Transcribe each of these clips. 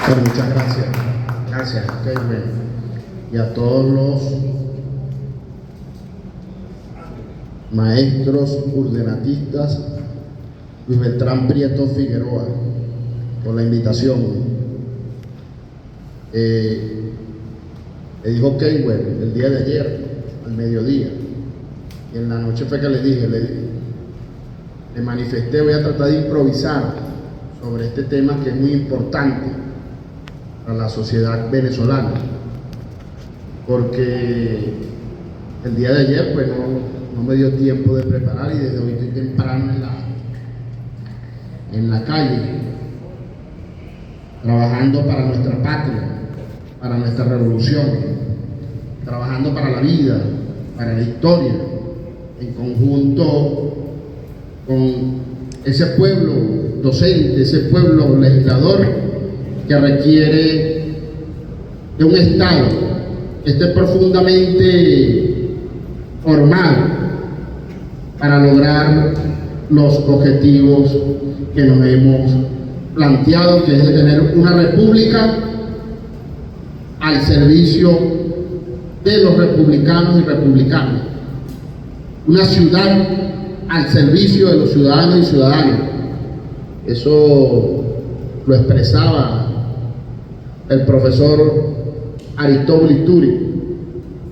Bueno, muchas gracias. Gracias, Kevin. Y a todos los maestros ordenatistas, Luis Beltrán Prieto Figueroa, por la invitación. Le dijo Keywell el día de ayer, al mediodía, y en la noche fue que le dije, le manifesté, voy a tratar de improvisar sobre este tema que es muy importante para la sociedad venezolana, porque el día de ayer pues no me dio tiempo de preparar, y desde hoy estoy temprano en la calle, trabajando para nuestra patria, para nuestra revolución, trabajando para la vida, para la historia, en conjunto con ese pueblo docente, ese pueblo legislador que requiere de un Estado que esté profundamente formado para lograr los objetivos que nos hemos planteado, que es de tener una república al servicio de los republicanos y republicanas, una ciudad al servicio de los ciudadanos y ciudadanas. Eso lo expresaba el profesor Aristóbulo Turi,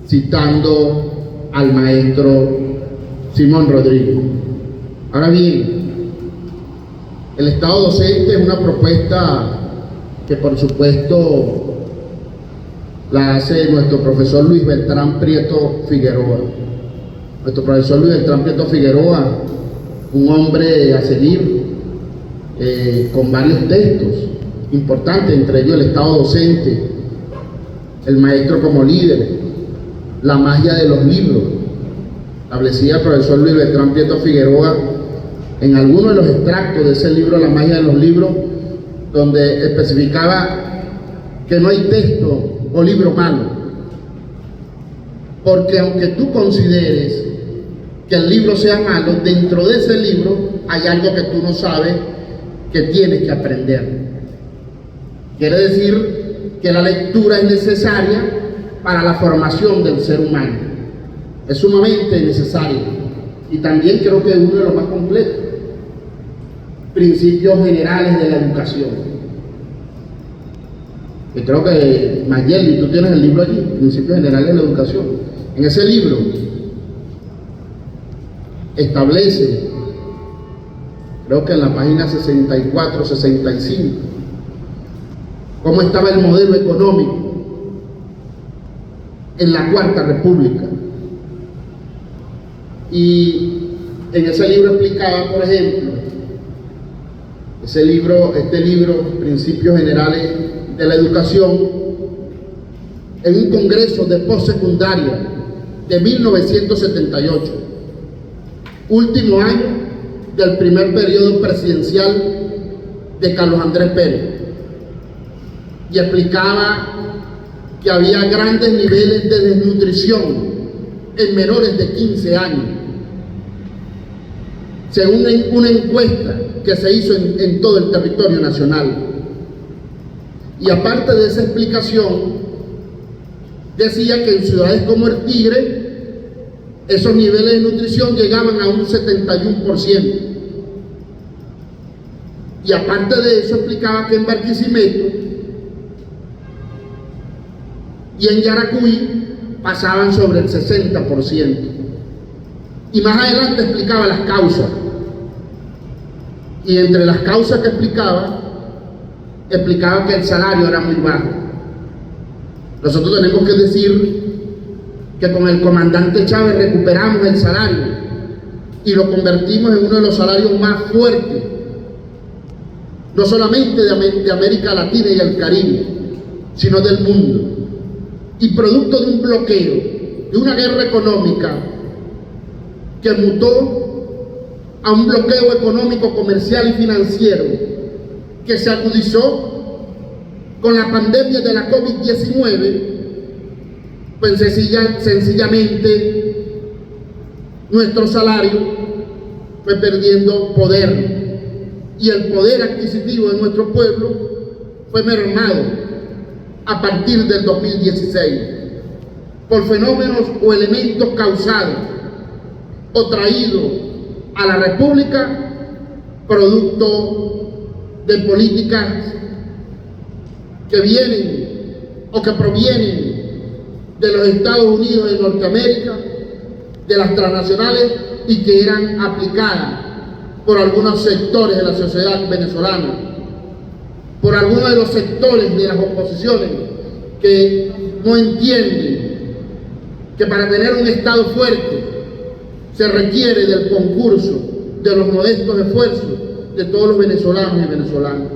citando al maestro Simón Rodríguez. Ahora bien, el Estado docente es una propuesta que por supuesto la hace nuestro profesor Luis Beltrán Prieto Figueroa. Nuestro profesor Luis Beltrán Prieto Figueroa, un hombre a seguir, con varios textos importantes, entre ellos el Estado docente, el maestro como líder, la magia de los libros. Establecía el profesor Luis Beltrán Prieto Figueroa en algunos de los extractos de ese libro, La magia de los libros, donde especificaba que no hay texto o libro malo, porque aunque tú consideres que el libro sea malo, dentro de ese libro hay algo que tú no sabes que tienes que aprender. Quiere decir que la lectura es necesaria para la formación del ser humano, es sumamente necesaria, y también creo que es uno de los más completos. Principios generales de la educación. Y creo que Mayeli, tú tienes el libro allí, Principios Generales de la Educación. En ese libro establece, creo que en la página 64, 65, cómo estaba el modelo económico en la Cuarta República. Y en ese libro explicaba, por ejemplo, este libro, Principios Generales de la Educación, en un congreso de postsecundaria de 1978, último año del primer periodo presidencial de Carlos Andrés Pérez, y explicaba que había grandes niveles de desnutrición en menores de 15 años, según una encuesta que se hizo en todo el territorio nacional. Y aparte de esa explicación, decía que en ciudades como el Tigre esos niveles de nutrición llegaban a un 71%. Y aparte de eso, explicaba que en Barquisimeto y en Yaracuy pasaban sobre el 60%. Y más adelante explicaba las causas. Y entre las causas que explicaba que el salario era muy bajo. Nosotros tenemos que decir que con el comandante Chávez recuperamos el salario y lo convertimos en uno de los salarios más fuertes, no solamente de América Latina y el Caribe, sino del mundo. Y producto de un bloqueo, de una guerra económica que mutó a un bloqueo económico, comercial y financiero que se agudizó con la pandemia de la COVID-19, pues sencillamente nuestro salario fue perdiendo poder, y el poder adquisitivo de nuestro pueblo fue mermado a partir del 2016 por fenómenos o elementos causados o traídos a la República producto de políticas que vienen o que provienen de los Estados Unidos de Norteamérica, de las transnacionales, y que eran aplicadas por algunos sectores de la sociedad venezolana, por algunos de los sectores de las oposiciones que no entienden que para tener un Estado fuerte se requiere del concurso, de los modestos esfuerzos de todos los venezolanos y venezolanas.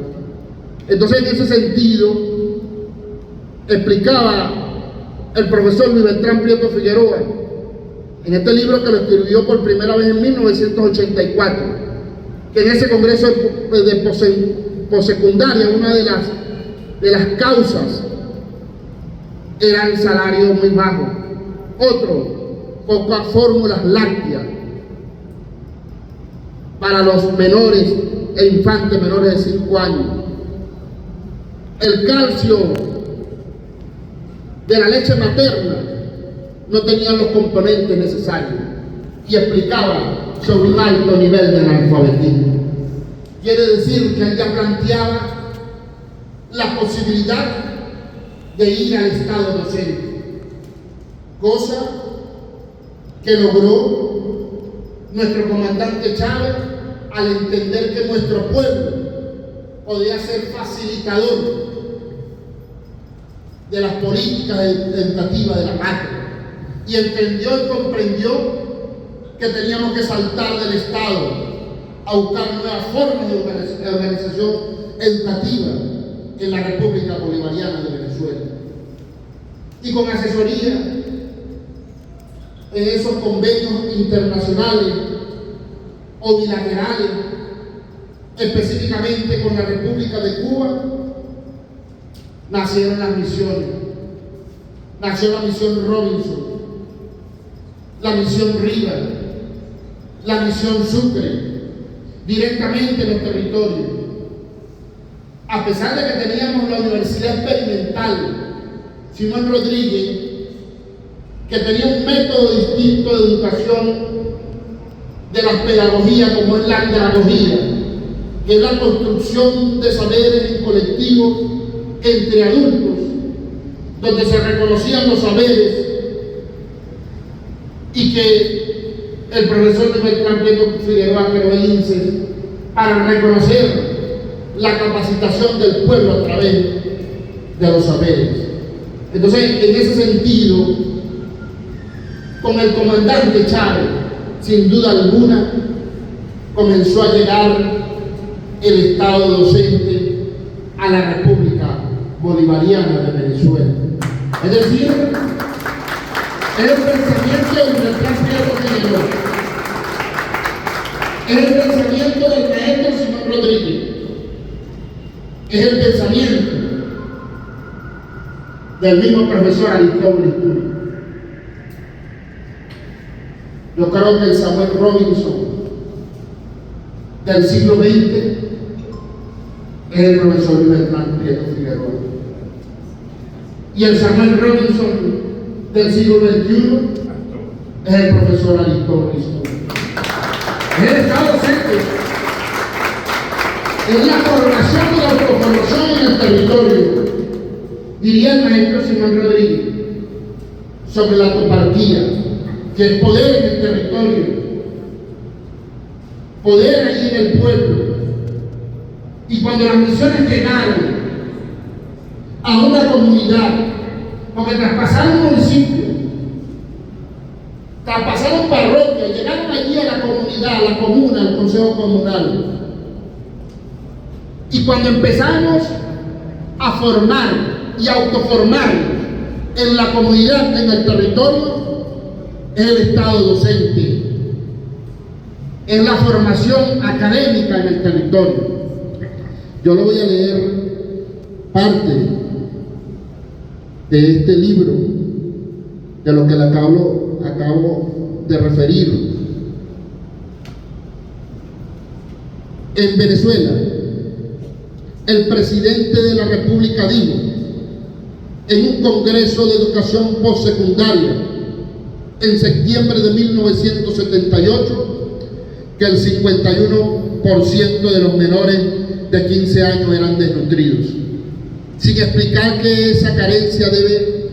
Entonces, en ese sentido, explicaba el profesor Luis Beltrán Prieto Figueroa, en este libro que lo escribió por primera vez en 1984, que en ese congreso de posecundaria una de las causas era el salario muy bajo, otro, pocas fórmulas lácteas para los menores e infantes menores de 5 años, el calcio de la leche materna no tenían los componentes necesarios, y explicaba sobre un alto nivel de analfabetismo. Quiere decir que ella planteaba la posibilidad de ir al Estado docente, cosa que logró nuestro comandante Chávez al entender que nuestro pueblo podía ser facilitador de las políticas educativas de la patria, y entendió y comprendió que teníamos que saltar del Estado a buscar nuevas formas de organización educativa en la República Bolivariana de Venezuela. Y con asesoría en esos convenios internacionales o bilaterales, específicamente con la República de Cuba, nacieron las misiones. Nació la misión Robinson, la misión Rivas, la misión Sucre, directamente en los territorios. A pesar de que teníamos la Universidad Experimental Simón Rodríguez, que tenía un método distinto de educación de las pedagogías, como es la andragogía, que es la construcción de saberes en colectivo entre adultos, donde se reconocían los saberes, y que el profesor de Beltrán Prieto Figueroa creó el INSES para reconocer la capacitación del pueblo a través de los saberes. Entonces, en ese sentido, con el comandante Chávez, sin duda alguna, comenzó a llegar el Estado docente a la República Bolivariana de Venezuela. Es decir, es el pensamiento de Beltrán Prieto Figueroa, es el pensamiento del maestro Simón Rodríguez, es el pensamiento del mismo profesor Aristóbulo Istúriz. Yo creo que el Samuel Robinson del siglo XX es el profesor Luis Beltrán Prieto Figueroa, y el Samuel Robinson del siglo XXI es el profesor Aristóbulo Istúriz. Es el Estado docente, es la formación y la autoformación en el territorio. Diría el maestro Simón Rodríguez sobre la autoparquía, que es poder en el territorio, poder ahí en el pueblo. Y cuando las misiones llegaron a una comunidad, porque traspasaron municipios, traspasaron parroquias, llegaron allí a la comunidad, a la comuna, al consejo comunal. Y cuando empezamos a formar y autoformar en la comunidad, en el territorio, es el Estado docente, es la formación académica en el territorio. Yo le voy a leer parte de este libro, de lo que le acabo de referir. En Venezuela, el presidente de la República dijo en un congreso de educación postsecundaria en septiembre de 1978 que el 51% de los menores de 15 años eran desnutridos, sin explicar que esa carencia debe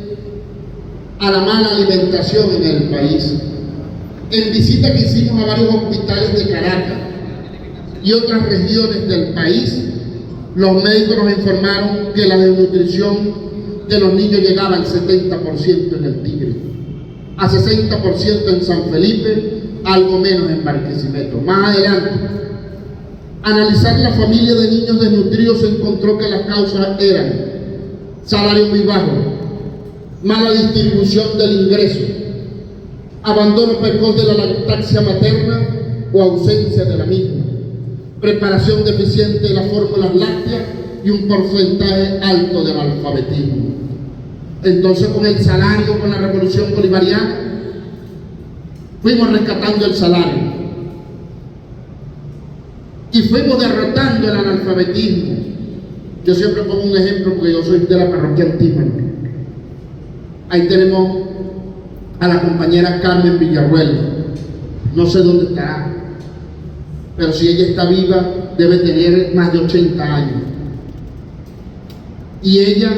a la mala alimentación en el país. En visita que hicimos a varios hospitales de Caracas y otras regiones del país, los médicos nos informaron que la desnutrición de los niños llegaba al 70% en el Tigre, a 60% en San Felipe, algo menos en Barquisimeto. Más adelante, analizar la familia de niños desnutridos se encontró que las causas eran salario muy bajo, mala distribución del ingreso, abandono precoz de la lactancia materna o ausencia de la misma, preparación deficiente de las fórmulas lácteas y un porcentaje alto del alfabetismo. Entonces, con el salario, con la revolución bolivariana, fuimos rescatando el salario y fuimos derrotando el analfabetismo. Yo siempre pongo un ejemplo porque yo soy de la parroquia Antímano. Ahí tenemos a la compañera Carmen Villarruel, no sé dónde estará, pero si ella está viva debe tener más de 80 años. Y ella,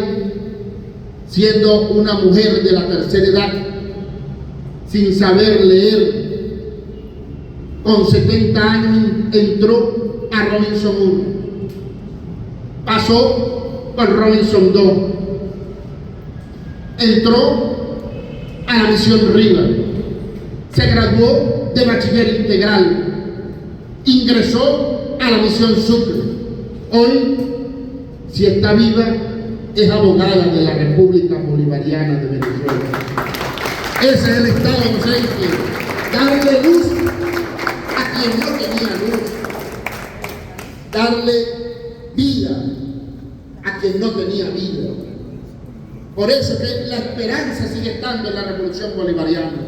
siendo una mujer de la tercera edad, sin saber leer, con 70 años entró a Robinson 1, pasó por Robinson 2, entró a la misión Riva, se graduó de bachiller integral, ingresó a la misión Sucre. Hoy, si está viva, es abogada de la República Bolivariana de Venezuela. Ese es el estado docente, darle luz a quien no tenía luz, darle vida a quien no tenía vida. Por eso que la esperanza sigue estando en la revolución bolivariana.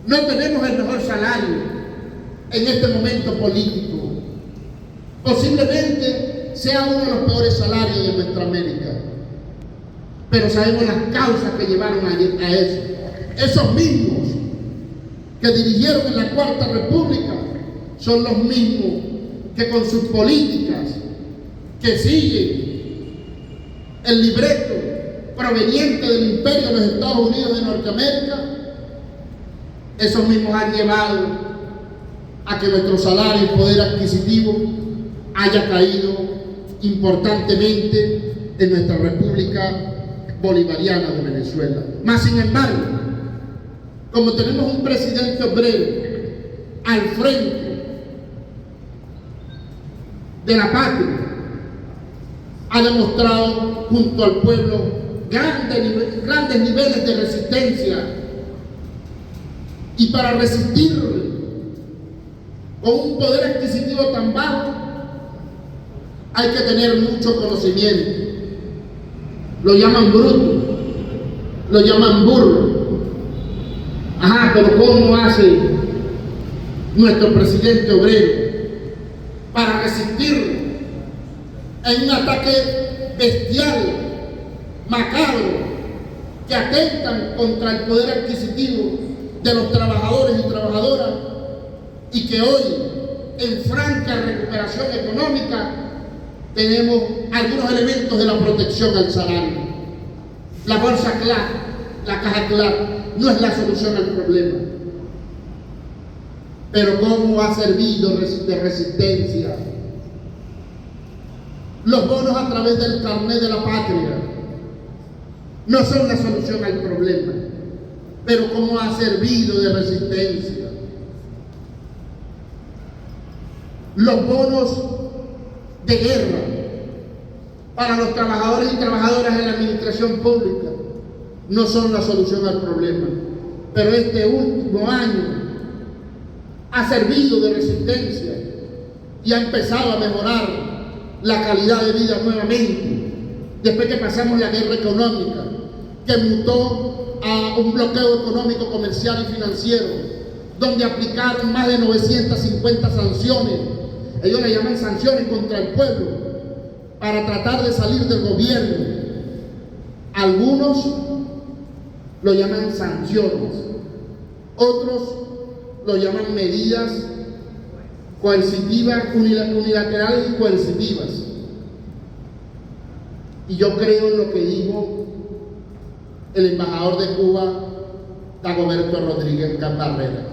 No tenemos el mejor salario en este momento político. Posiblemente sea uno de los peores salarios de nuestra América. Pero sabemos las causas que llevaron a eso. Esos mismos que dirigieron en la Cuarta República son los mismos que con sus políticas que siguen el libreto proveniente del imperio de los Estados Unidos de Norteamérica, esos mismos han llevado a que nuestro salario y poder adquisitivo haya caído importantemente en nuestra República Bolivariana de Venezuela. Mas, sin embargo, como tenemos un presidente obrero al frente de la patria, ha demostrado junto al pueblo grandes niveles de resistencia, y para resistir con un poder adquisitivo tan bajo hay que tener mucho conocimiento. Lo llaman bruto, lo llaman burro. Ajá, pero ¿cómo hace nuestro presidente obrero para resistir en un ataque bestial, macabro, que atentan contra el poder adquisitivo de los trabajadores y trabajadoras, y que hoy, en franca recuperación económica, tenemos algunos elementos de la protección al salario? La bolsa CLAC, la caja CLAC, no es la solución al problema. Pero ¿cómo ha servido de resistencia? Los bonos a través del carnet de la patria no son la solución al problema, pero ¿cómo ha servido de resistencia? Los bonos de guerra para los trabajadores y trabajadoras de la administración pública no son la solución al problema, pero este último año ha servido de resistencia y ha empezado a mejorar la calidad de vida nuevamente, después que pasamos la guerra económica, que mutó a un bloqueo económico, comercial y financiero, donde aplicaron más de 950 sanciones. Ellos le llaman sanciones contra el pueblo, para tratar de salir del gobierno. Algunos lo llaman sanciones, otros lo llaman medidas coercitivas, unilaterales y coercitivas. Y yo creo en lo que dijo el embajador de Cuba, Dagoberto Rodríguez Barrera.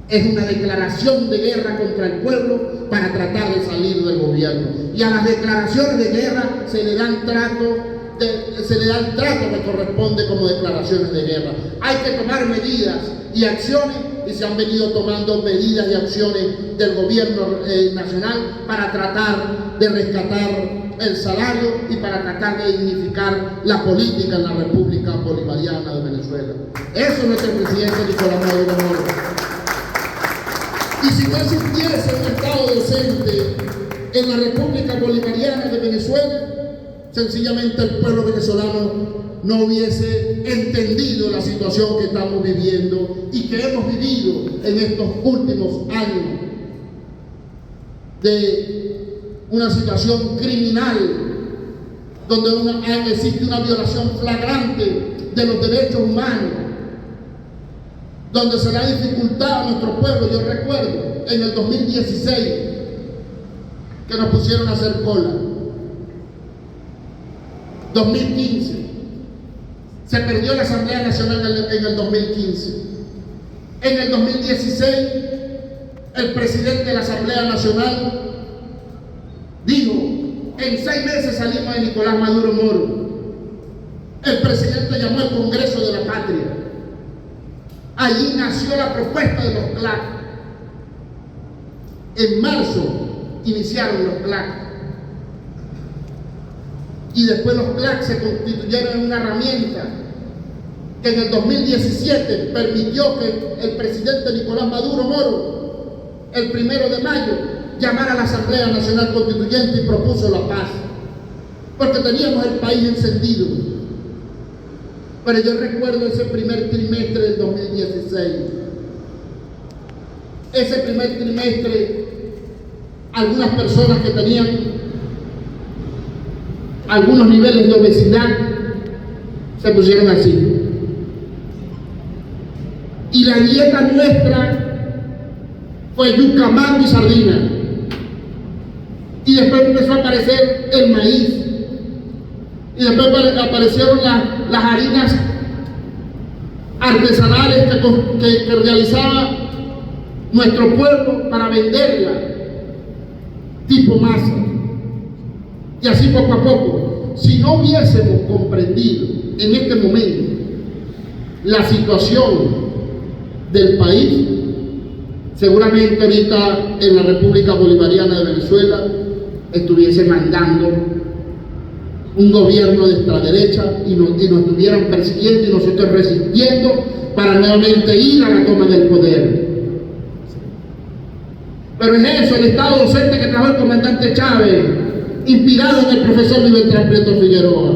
Es una declaración de guerra contra el pueblo para tratar de salir del gobierno. Y a las declaraciones de guerra se le da el trato que corresponde como declaraciones de guerra. Hay que tomar medidas y acciones, y se han venido tomando medidas y acciones del gobierno nacional para tratar de rescatar el salario y para tratar de dignificar la política en la República Bolivariana de Venezuela. Eso es nuestro presidente Nicolás Maduro Moro. Y si no existiese un Estado docente en la República Bolivariana de Venezuela, sencillamente el pueblo venezolano no hubiese entendido la situación que estamos viviendo y que hemos vivido en estos últimos años de una situación criminal donde existe una violación flagrante de los derechos humanos, donde se le ha dificultado a nuestro pueblo. Yo recuerdo en el 2016 que nos pusieron a hacer cola. 2015 se perdió la Asamblea Nacional en el 2015. En el 2016 el presidente de la Asamblea Nacional dijo: en 6 meses salimos de Nicolás Maduro Moro. El presidente llamó al Congreso de la Patria. Allí nació la propuesta de los CLAC. En marzo iniciaron los CLAC. Y después los CLAC se constituyeron en una herramienta que en el 2017 permitió que el presidente Nicolás Maduro Moro, el 1 de mayo, llamara a la Asamblea Nacional Constituyente y propuso la paz, porque teníamos el país encendido. Pero yo recuerdo ese primer trimestre del 2016. Ese primer trimestre, algunas personas que tenían algunos niveles de obesidad se pusieron así. Y la dieta nuestra fue yuca, mango y sardina. Y después empezó a aparecer el maíz. Y después aparecieron las harinas artesanales que realizaba nuestro pueblo para venderla, tipo masa. Y así poco a poco, si no hubiésemos comprendido en este momento la situación del país, seguramente ahorita en la República Bolivariana de Venezuela estuviese mandando un gobierno de extraderecha y nos estuvieran persiguiendo y nosotros resistiendo para nuevamente ir a la toma del poder. Pero es eso, el Estado docente que trajo el comandante Chávez, inspirado en el profesor Luis Beltrán Prieto Figueroa.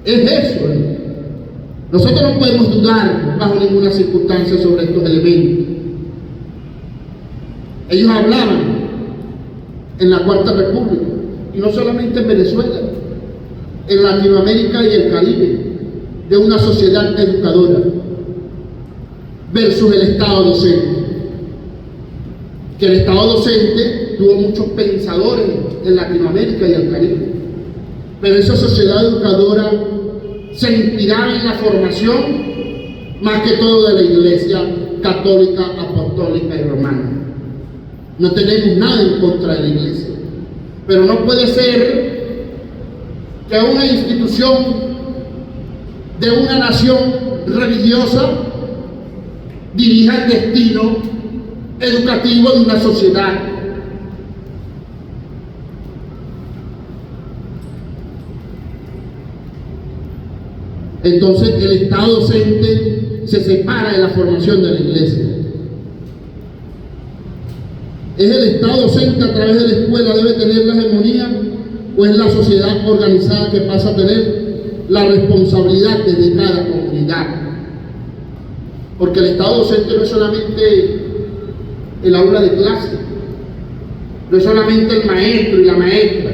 Es eso. Nosotros no podemos dudar bajo ninguna circunstancia sobre estos elementos. Ellos hablaban en la Cuarta República, y no solamente en Venezuela, en Latinoamérica y el Caribe, de una sociedad educadora versus el Estado docente. Que el Estado docente tuvo muchos pensadores en Latinoamérica y el Caribe, pero esa sociedad educadora se inspiraba en la formación más que todo de la Iglesia católica, apostólica y romana. No tenemos nada en contra de la Iglesia, pero no puede ser que una institución de una nación religiosa dirija el destino educativo de una sociedad. Entonces el Estado docente se separa de la formación de la Iglesia. ¿Es el Estado docente a través de la escuela debe tener la hegemonía, o es la sociedad organizada que pasa a tener la responsabilidad desde cada comunidad? Porque el Estado docente no es solamente el aula de clase, No es solamente el maestro y la maestra,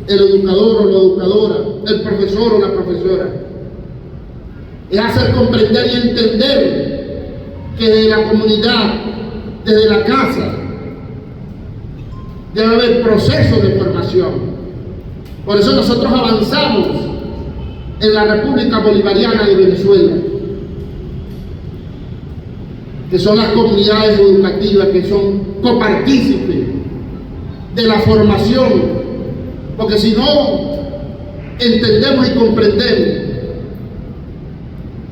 el educador o la educadora, el profesor o la profesora. Es hacer comprender y entender que desde la comunidad, desde la casa, debe haber procesos de formación. Por eso nosotros avanzamos en la República Bolivariana de Venezuela, que son las comunidades educativas que son copartícipes de la formación, porque si no entendemos y comprendemos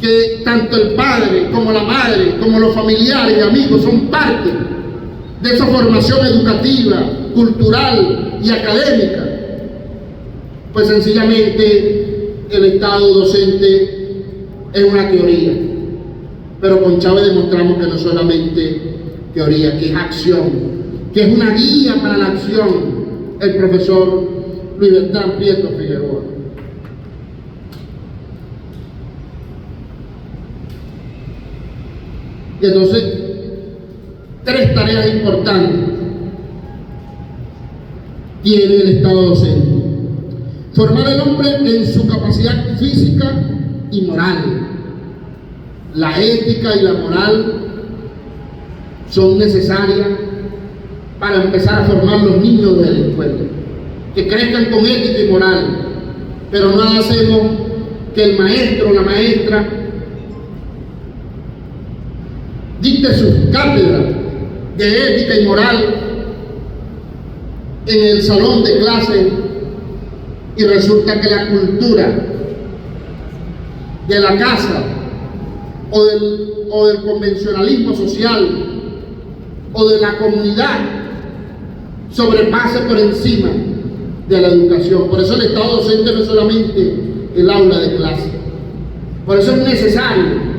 que tanto el padre como la madre, como los familiares y amigos son parte de esa formación educativa, cultural y académica, pues sencillamente el Estado docente es una teoría. Pero con Chávez demostramos que no solamente teoría, que es acción, que es una guía para la acción, el profesor Luis Bertrán Prieto Figueroa. Y entonces, 3 tareas importantes tiene el Estado docente. Formar al hombre en su capacidad física y moral. La ética y la moral son necesarias para empezar a formar los niños de la escuela, que crezcan con ética y moral. Pero no hacemos que el maestro o la maestra dicte sus cátedras de ética y moral en el salón de clase y resulta que la cultura de la casa o del convencionalismo social o de la comunidad sobrepase por encima de la educación. Por eso el Estado docente no es solamente el aula de clase. Por eso es necesario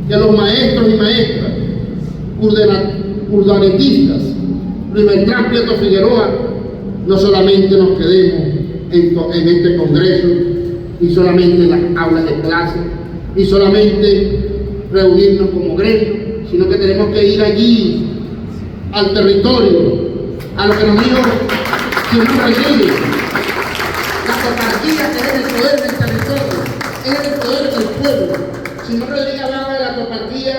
que los maestros y maestras urbanetistas, Luis Bertrán Prieto Figueroa, no solamente nos quedemos en este congreso, ni solamente en las aulas de clase, ni solamente reunirnos como gremio, sino que tenemos que ir allí, al territorio, a lo que nos dijo Simón Rodríguez, la copartía que es el poder del territorio, es el poder del pueblo. Simón Rodríguez hablaba de la copartía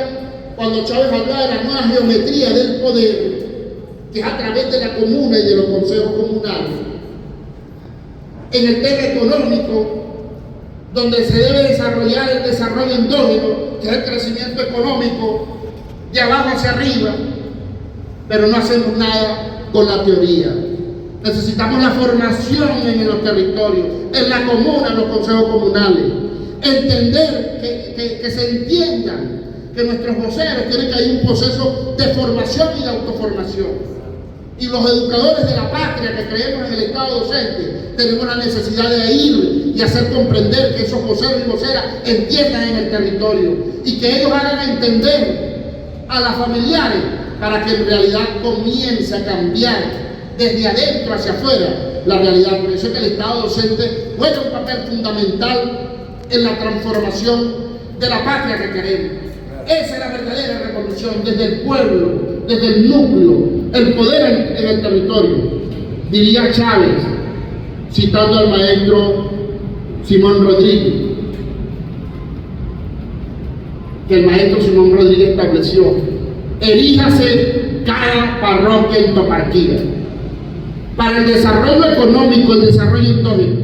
cuando Chávez hablaba de la nueva geometría del poder, que es a través de la comuna y de los consejos comunales. En el tema económico, donde se debe desarrollar el desarrollo endógeno, que es el crecimiento económico de abajo hacia arriba, pero no hacemos nada con la teoría. Necesitamos la formación en los territorios, en la comuna, en los consejos comunales. Entender que se entiendan que nuestros voceros tienen que hay un proceso de formación y de autoformación. Y los educadores de la patria que creemos en el Estado docente tenemos la necesidad de ir y hacer comprender que esos voceros y voceras entiendan en el territorio y que ellos hagan entender a las familiares para que en realidad comience a cambiar desde adentro hacia afuera la realidad. Por eso es que el Estado docente juega un papel fundamental en la transformación de la patria que queremos. Esa es la verdadera revolución, desde el pueblo, desde el núcleo, el poder en el territorio. Diría Chávez, citando al maestro Simón Rodríguez, que el maestro Simón Rodríguez estableció: eríjase cada parroquia en Toparquía para el desarrollo económico, el desarrollo endógeno,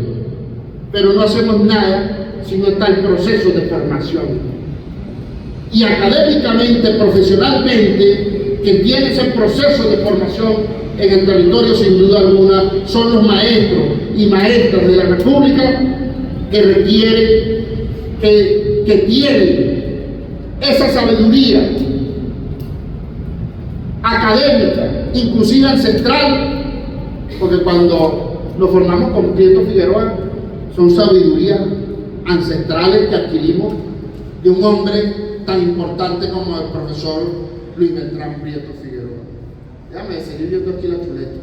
pero no hacemos nada si no está el proceso de formación. Y académicamente, profesionalmente, que tiene ese proceso de formación en el territorio, sin duda alguna, son los maestros y maestras de la República que requieren, que tienen esa sabiduría académica, inclusive ancestral, porque cuando nos formamos con Prieto Figueroa, son sabidurías ancestrales que adquirimos de un hombre tan importante como el profesor Luis Bertrán Prieto Figueroa. Déjame seguir viendo aquí la chuleta.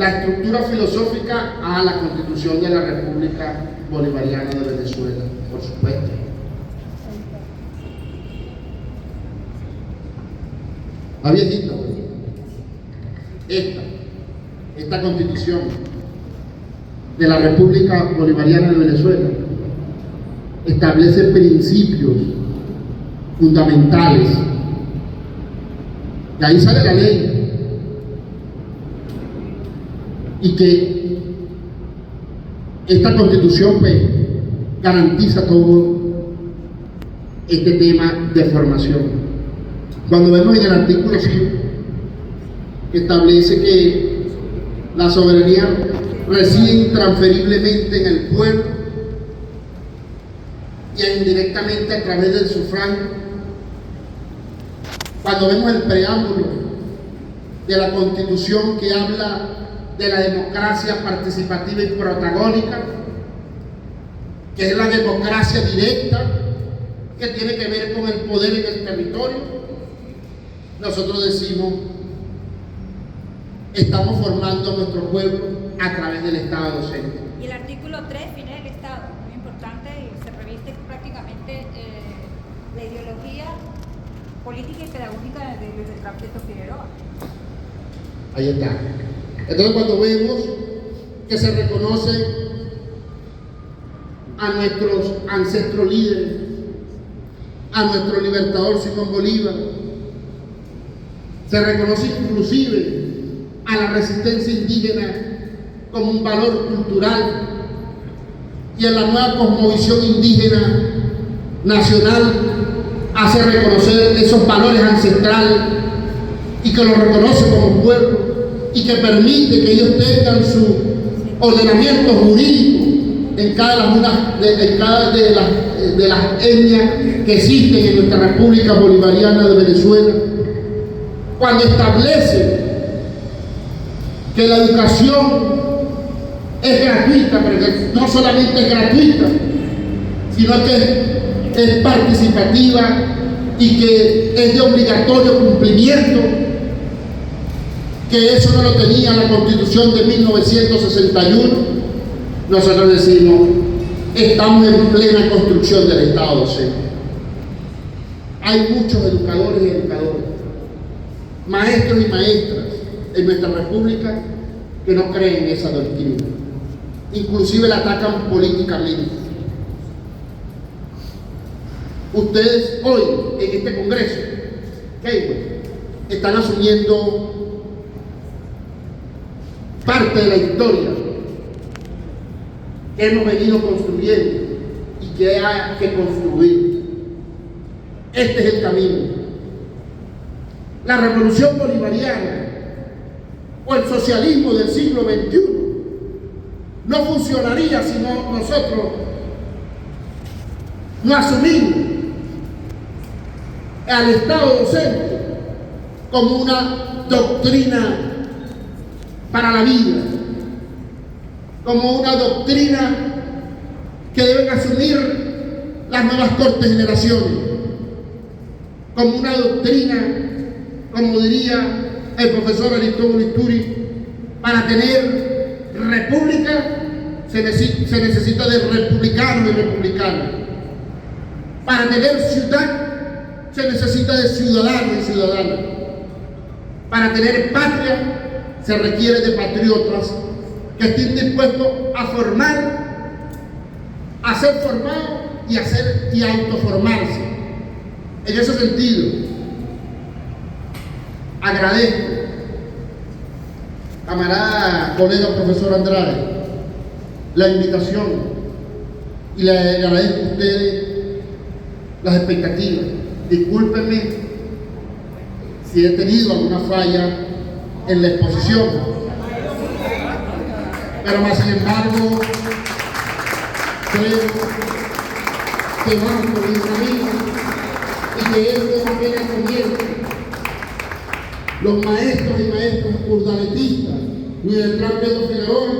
la estructura filosófica a la Constitución de la República Bolivariana de Venezuela, por supuesto. Viejito, esta Constitución de la República Bolivariana de Venezuela establece principios fundamentales. De ahí sale la ley. Y que esta Constitución pues garantiza todo este tema de formación. Cuando vemos en el artículo 5 que establece que la soberanía reside intransferiblemente en el pueblo y indirectamente a través del sufragio. Cuando vemos el preámbulo de la Constitución que habla de la democracia participativa y protagónica, que es la democracia directa, que tiene que ver con el poder en el territorio, nosotros decimos, estamos formando nuestro pueblo a través del Estado docente. Y el artículo 3, fines del Estado, muy importante, y se reviste prácticamente la ideología política y pedagógica de Luis Alberto Figueroa. Ahí está. Entonces, cuando vemos que se reconoce a nuestros ancestros líderes, a nuestro libertador Simón Bolívar, se reconoce inclusive a la resistencia indígena como un valor cultural, y en la nueva cosmovisión indígena nacional hace reconocer esos valores ancestrales y que los reconoce como pueblo y que permite que ellos tengan su ordenamiento jurídico en cada de las etnias que existen en nuestra República Bolivariana de Venezuela. Cuando establece que la educación es gratuita, pero que no solamente es gratuita, sino que es participativa y que es de obligatorio cumplimiento, que eso no lo tenía la Constitución de 1961, nosotros decimos, estamos en plena construcción del Estado docente. Hay muchos educadores y educadoras, maestros y maestras en nuestra República que no creen en esa doctrina, inclusive la atacan políticamente. Ustedes hoy en este Congreso, están asumiendo parte de la historia que hemos venido construyendo y que hay que construir. Este es el camino. La revolución bolivariana o el socialismo del siglo XXI no funcionaría si nosotros no asumimos al Estado docente como una doctrina para la vida, como una doctrina que deben asumir las nuevas cortes generaciones, como una doctrina, como diría el profesor Aristóbulo Isturi, para tener república se necesita de republicanos y republicanas. Para tener ciudad se necesita de ciudadanos y ciudadanas. Para tener patria se requiere de patriotas que estén dispuestos a formar, a ser formados y autoformarse. En ese sentido, agradezco, camarada, colega, profesor Andrade, la invitación y le agradezco a ustedes las expectativas. Discúlpenme si he tenido alguna falla en la exposición, pero más sin embargo creo que vamos por el camino y que esto no viene comienzo. Los maestros y maestras urdanetistas, Luis Alberto Figueroa,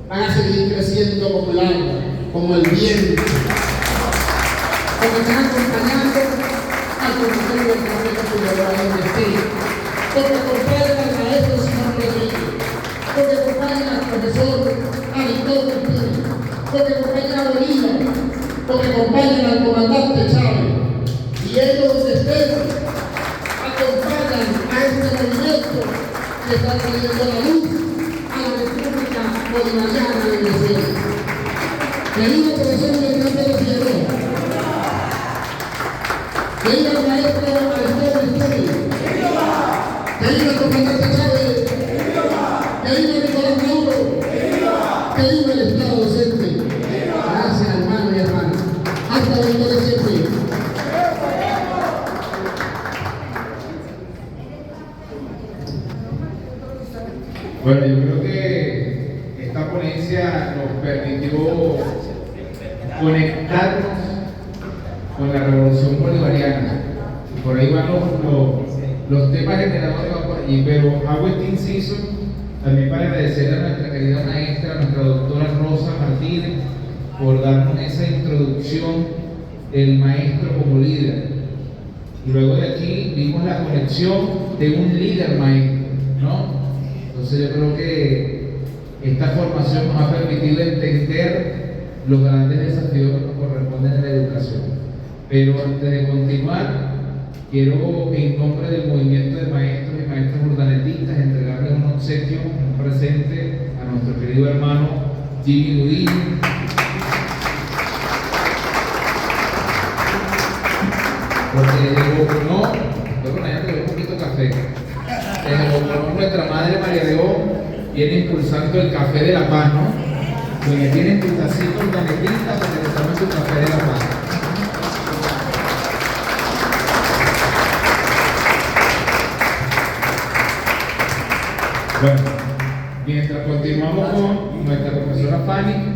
van a seguir creciendo como el agua, como el viento, porque están acompañando al profesor Luis Alberto Figueroa donde esté, porque comprenden al maestro Simón Rodríguez, porque Bolívar, porque acompañan al comandante Chávez. Y ellos desde acompañan a este movimiento que está trayendo la luz a la República Bolivariana de Venezuela. Querido profesor Alejandro Figueroa, querido maestro Alejandro Isturi, querido comandante Chávez, querido Nicolás Maduro, querido el Estado docente. Gracias, hermano y hermana. Hasta donde siempre. Bueno, yo creo que esta ponencia nos permitió conectarnos con la revolución bolivariana. Y por ahí van los temas generadores, van por allí, pero hago este inciso también para agradecer a nuestra querida maestra, a nuestra doctora Rosa Martínez, por darnos esa introducción del maestro como líder. Y luego de aquí vimos la conexión de un líder maestro, ¿no? Entonces yo creo que esta formación nos ha permitido entender los grandes desafíos que nos corresponden en la educación. Pero antes de continuar, quiero en nombre del movimiento de maestros y maestras urdanetistas entregarles un obsequio, un presente a nuestro querido hermano Jimmy Udine. Porque llegó un poquito de café. Nuestra madre María León viene impulsando el café de la paz, ¿no? Porque tienen tu tacito urdanetista para que te tomen tu café de la paz. Bueno, mientras continuamos con nuestra profesora Fanny,